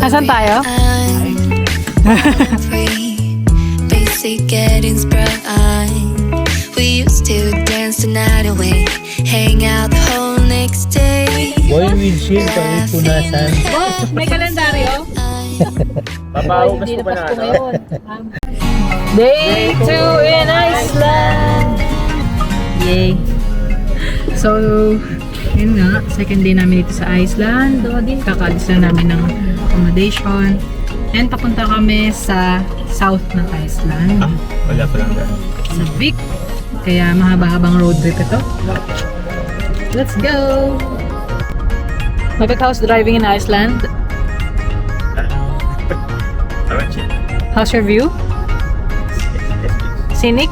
Asan tayo? Basic getting sprung. We used to dance the night away, hang out the whole next day. Boy with shield, kami punasan. Boss, may kalendaryo? Papahugas ko pa na ano? Day 2 in Iceland! Yay! So, yun nga, second day namin dito sa Iceland. Kakaalis na namin ng accommodation. And papunta kami sa south ng Iceland. Wala pa lang dahil. Sa Vik. Kaya mahaba-habang road trip ito. Let's go! Mag-house driving in Iceland. How's your view? Scenic?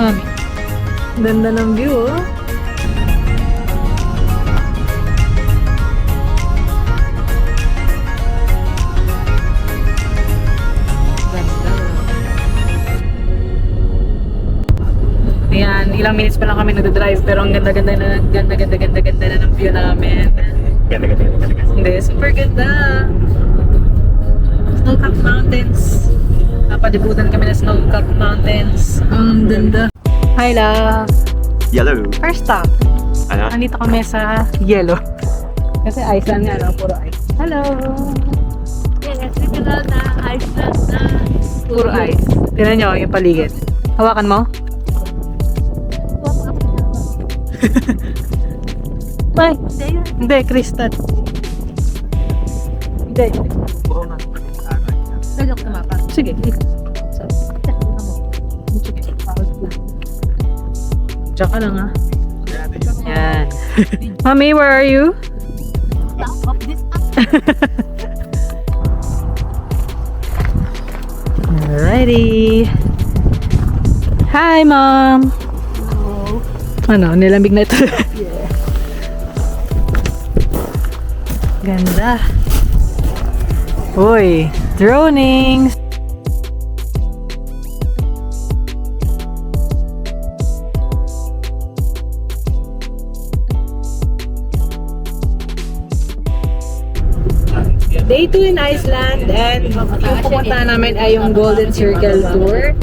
Mami, ganda ng view, oh. Ayan, ilang minutes pa lang kami nagdadrive pero ang ganda-ganda na ng view namin. Ganda. Hindi, super ganda. Snow-capped mountains. Napadibutan kami ng snow-capped mountains. Ang ganda. Hi, love. Yellow. First stop. Ano? Nandito kami sa yellow. Kasi Iceland nga, no? Puro ice. Hello! Yes, literal na Iceland na. Puro ice. Tignan nyo yung paligid. Hawakan mo. Ay, hindi, crystal. Hindi. Talok na mapa. Sige. So, tsaka lang, ha? Yan. Mami, where are you? Top of this Alrighty. Hi, Mom. Ano, nilamig na ito. Ganda. Uy, droning. Day 2 in Iceland and yung pupunta namin ay yung Golden Circle Tour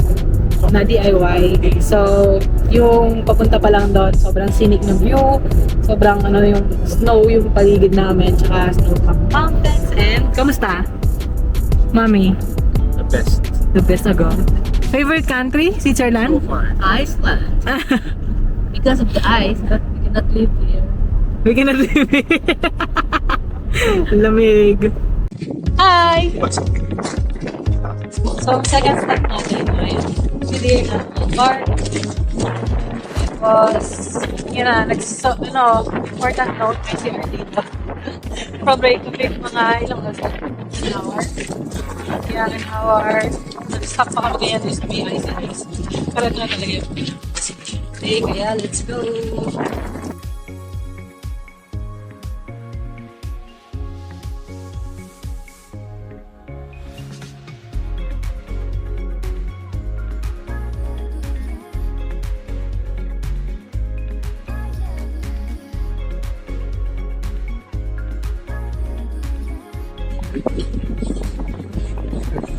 na DIY. So, yung papunta pa lang doon, sobrang scenic ng view, sobrang ano yung snow yung paligid namin, tsaka snow-capped mountains. And, kamusta? Mami? The best. The best agad. Favorite country? Switzerland? Iceland. Because of the ice, but we cannot live here. We cannot live here. Lamig. Hi! What's up? So, second step natin ay hindi na bar. Because, yun na, important note, may CR dito. From break to break, mga ilang oras. An hour. Kaya an hour. Nag-stop pa kami ganyan sa may ice. Pero na talaga yung okay, kaya let's go!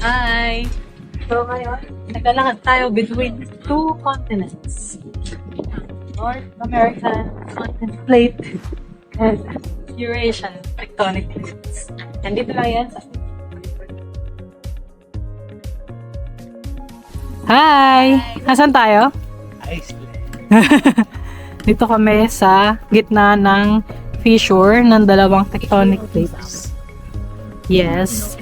Hi! So ngayon, naglalakad tayo between two continents. North American continent plate and Eurasian tectonic plates. Nandito lang yan sa... Hi! Asan tayo? Iceland. Dito kami sa gitna ng fissure ng dalawang tectonic plates. Yes.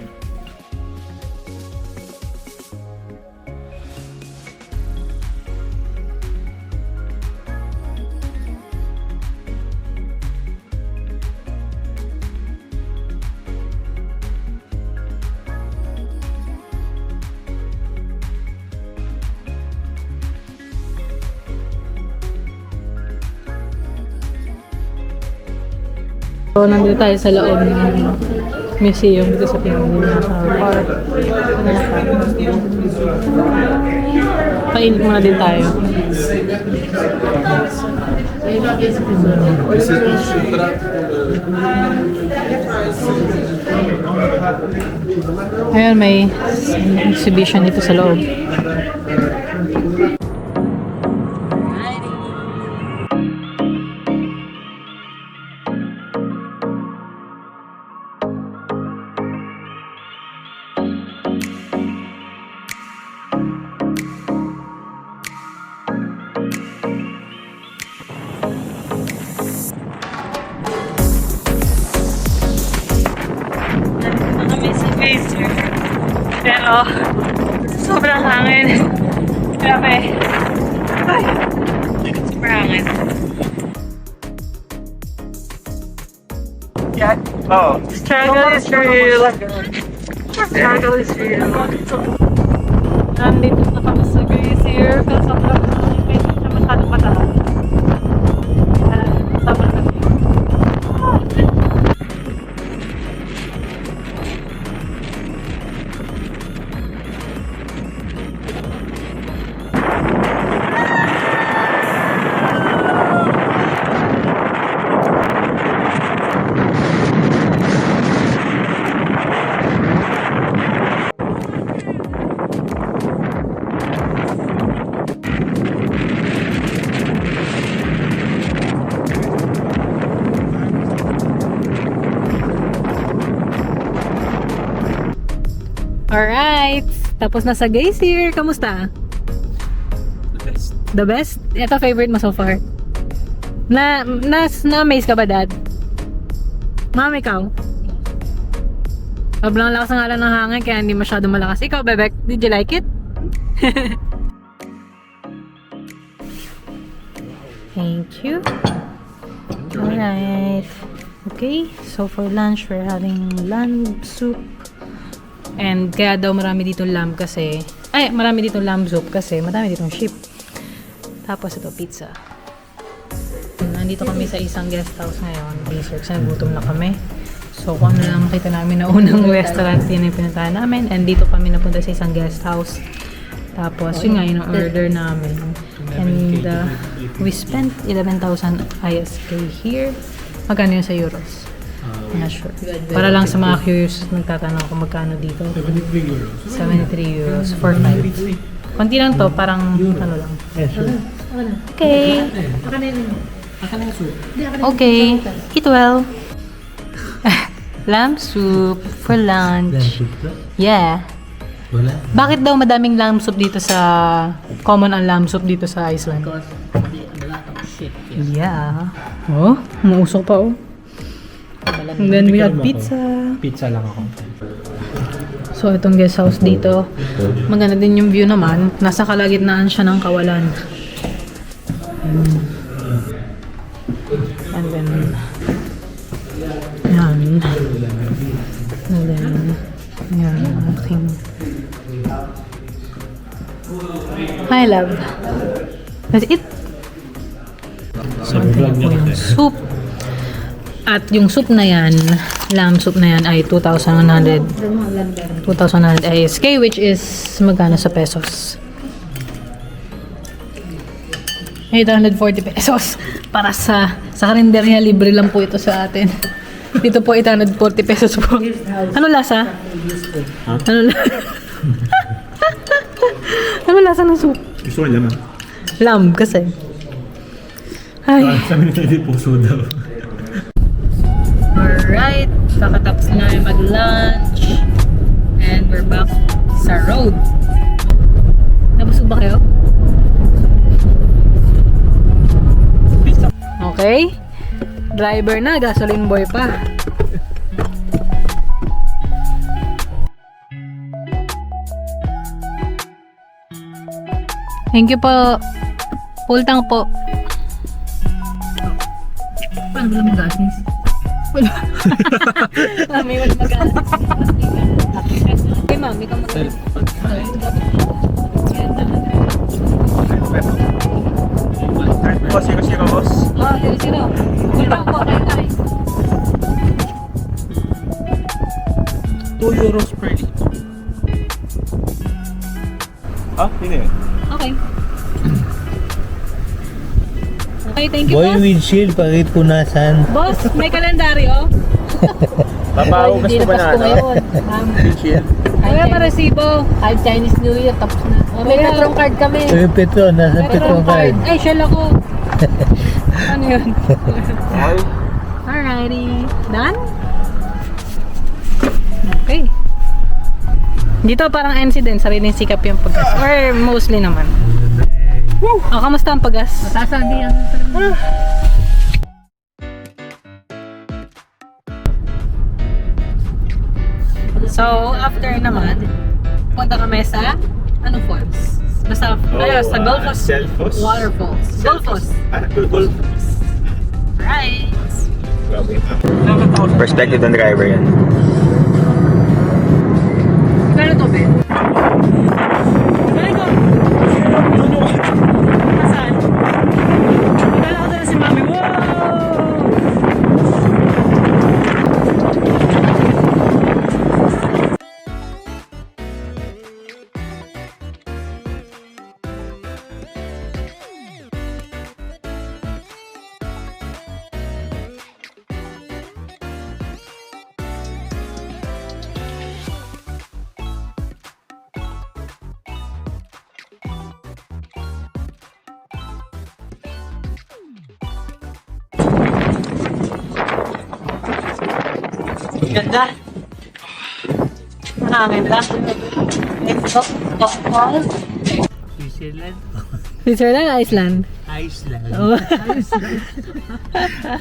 So, nandito tayo sa loob ng museum dito sa Pilipinas park. Painit muna din tayo. Ayun, may exhibition dito sa loob. Kami sa Glacier. Pero, sobrang hangin. Grabe. Ay, super hangin. Oh. Struggle is real. Struggle is real. Nandito na kami sa Glacier. Pero sobrang hangin. Kaya hindi siya masyadong mataas. Sobrang hangin. Alright. Tapos na sa Glacier. Kamusta? The best. The best? Ito favorite mo so far? Na-amaze ka ba, Dad? Ma'am, ikaw? Sobrang lakas ng alam ng hangin kaya hindi masyado malakas. Ikaw, Bebek, did you like it? Thank you. Alright. Okay, so for lunch, we're having lamb soup. And kaya daw marami dito lamb kasi, marami dito lamb soup kasi madami ditong sheep. Tapos ito, pizza. Nandito kami sa isang guest house ngayon. Research, nagutom na kami. So, kung ano lang makita namin na unang restaurant, yun yung pinuntahan namin. And dito kami napunta sa isang guest house. Tapos, yun nga, yun ang order namin. And we spent 11,000 ISK here. Magkano yun sa euros? I'm not sure. Para lang sa mga curious nagtatanong kung magkano dito. 73 euros. 73 euros for 5. Konti lang to, parang ano lang. Okay. Okay. Eat well. Lamb soup for lunch. Yeah. Wala. Bakit daw madaming lamb soup dito sa... Common ang lamb soup dito sa Iceland? Yeah. Oh, mausok pa oh. And then we had pizza. Pizza lang ako. So itong guest house dito, maganda din yung view naman. Nasa kalagitnaan siya ng kawalan. And then, yan. And then, yan, aking... Hi, love. That's it. So, ito na po yung soup. At yung soup na yan, lamb soup na yan ay 2,100 ISK, which is magkano sa pesos? 840 pesos. Para sa karinderya, libre lang po ito sa atin. Dito po 840 pesos po. Ano lasa? Ano lasa? Ano lasa ng soup? Gusto ko naman. Lamb kasi. Ay. Sabi nila hindi puso daw. Alright, kakatapos na namin mag-lunch. And we're back sa road. Nabusog ba kayo? Okay. Driver na, gasoline boy pa. Thank you po. Full tank po. Paano ba mag-asis? Wala. Mami, wala mag-alas. Okay, mami, ikaw mag-alas. Boss, sino boss? Oh, sino? Full tank po, guys. Euro per liter. Ah, hindi. Okay. Okay, thank you, Boy boss. windshield, pagpunasan. Boss, may kalendaryo. Papahugas Hindi ko na ba na Pasko ano? ngayon. Windshield? Kaya pa resibo. Kahit Chinese New Year, tapos na. May Kuya. Petron card kami. Yung Petron, nasa Petron card. Ay, shell ako. Ano yun? Okay. Alrighty. Done? Okay. Dito parang NC din, sariling sikap yung paggas. Or mostly naman. Oh, kamusta ang paggas? Masasabi yan. So, after naman, punta kami sa, ano falls? Basta, sa Golfos. Selfos? Waterfalls. Golfos. Golfos. Right. Perspective ng driver yan. Kano to, Ben? Kano to? Saan? Kala ko talaga si Mami. Wow! Ganda. Nakakita. Switzerland? Switzerland, Iceland. Iceland. Oh.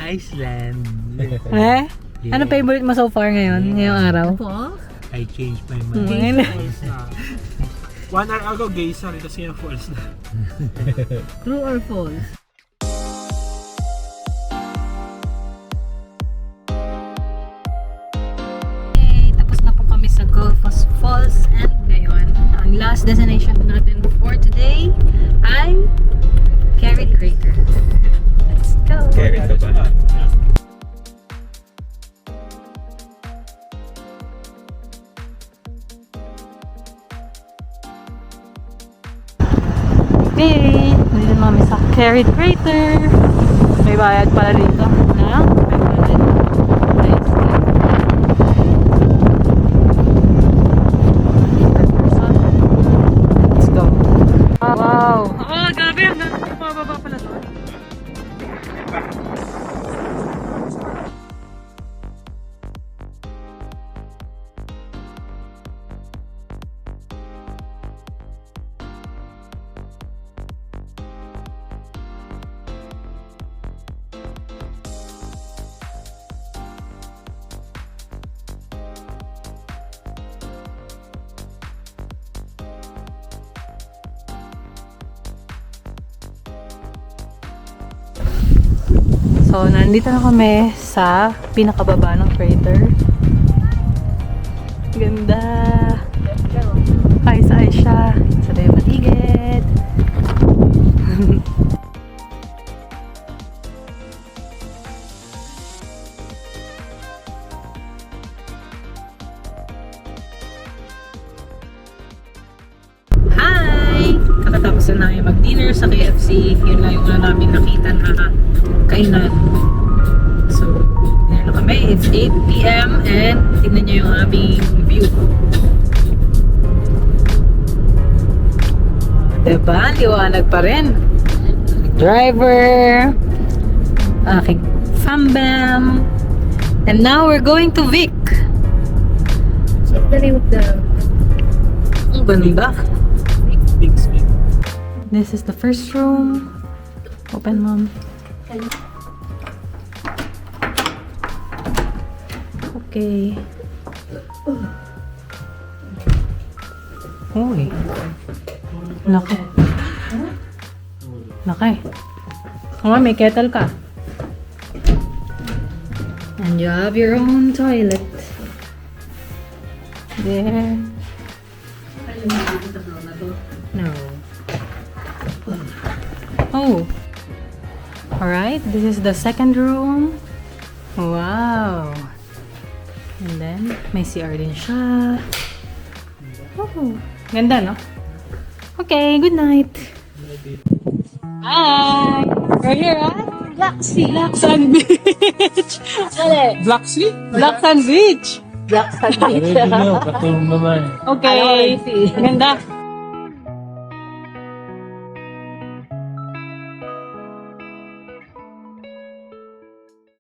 Iceland. Eh? Ano favorite mo so far ngayon? Ngayong araw? I changed my Ayun. mind. 1 hour ago, gay sorry kasi yung falls na. True or false? Okay, tapos na po kami sa Golfos Falls and ngayon, ang last destination natin for today ay Carrot Crater. Let's go! Carry ka ba? Okay, nandito na kami sa Carrot Crater. May bayad pala dito na 500. Nice. Per person. Let's go. Wow! Oh, grabe! Mababa pala to. So, nandito na kami sa pinakababa ng crater. Ganda! Ayos-ayos siya. Sa tayo matigit. Hi! Kakatapos na namin mag-dinner sa KFC. Yun lang yung una namin nakita na kainan. So, dinner na kami. It's 8 p.m. and tignan nyo yung aming view. Diba? Liwanag pa rin. Driver. Aking fambam. And now we're going to Vic. The name of the... Ang ganda. Big speed. This is the first room. Open, mom. Okay. Uy. Laki. Laki. Oh, may kettle ka. And you have your own toilet. There. No. Oh. Alright, this is the second room. Wow. And then, may CR din siya. Oh, ganda, no? Okay, good night. Hi! We're here at Black Sand Beach. Black Sea? Black Sand Beach. Black Sand Beach. Katulong naman. Okay. Ganda.